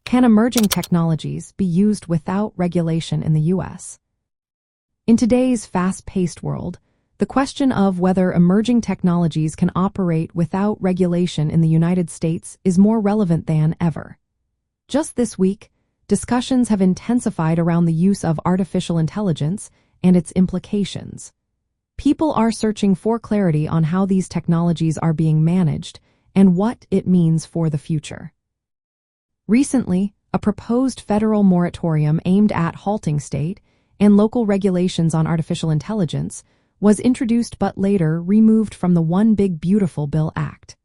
Can emerging technologies be used without regulation in the U.S.? In today's fast-paced world, the question of whether emerging technologies can operate without regulation in the United States is more relevant than ever. Just this week, discussions have intensified around the use of artificial intelligence and its implications. People are searching for clarity on how these technologies are being managed and what it means for the future. Recently, a proposed federal moratorium aimed at halting state and local regulations on artificial intelligence was introduced but later removed from the One Big Beautiful Bill Act.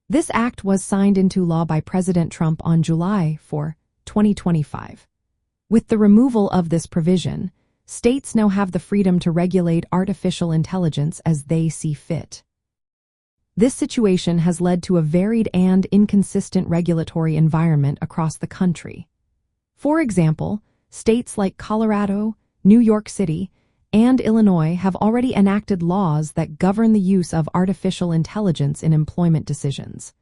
This act was signed into law by President Trump on July 4, 2025. With the removal of this provision, states now have the freedom to regulate artificial intelligence as they see fit. This situation has led to a varied and inconsistent regulatory environment across the country. For example, states like Colorado, New York City, and Illinois have already enacted laws that govern the use of artificial intelligence in employment decisions.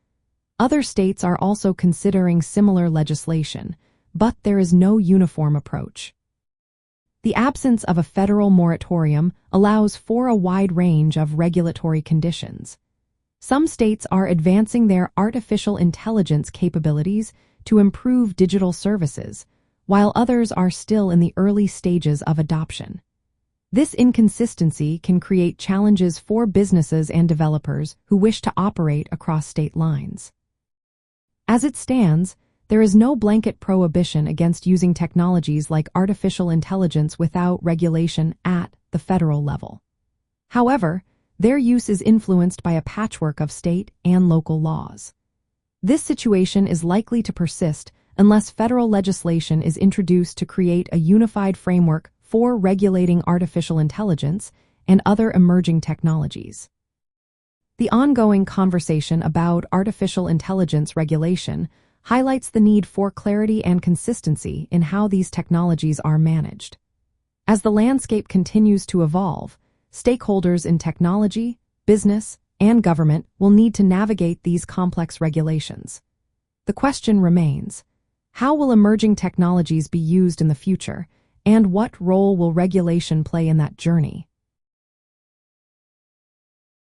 Other states are also considering similar legislation, but there is no uniform approach. The absence of a federal moratorium allows for a wide range of regulatory conditions. Some states are advancing their artificial intelligence capabilities to improve digital services, while others are still in the early stages of adoption. This inconsistency can create challenges for businesses and developers who wish to operate across state lines. As it stands, there is no blanket prohibition against using technologies like artificial intelligence without regulation at the federal level. However, their use is influenced by a patchwork of state and local laws. This situation is likely to persist unless federal legislation is introduced to create a unified framework for regulating artificial intelligence and other emerging technologies. The ongoing conversation about artificial intelligence regulation highlights the need for clarity and consistency in how these technologies are managed. As the landscape continues to evolve, stakeholders in technology, business, and government will need to navigate these complex regulations. The question remains, how will emerging technologies be used in the future, and what role will regulation play in that journey?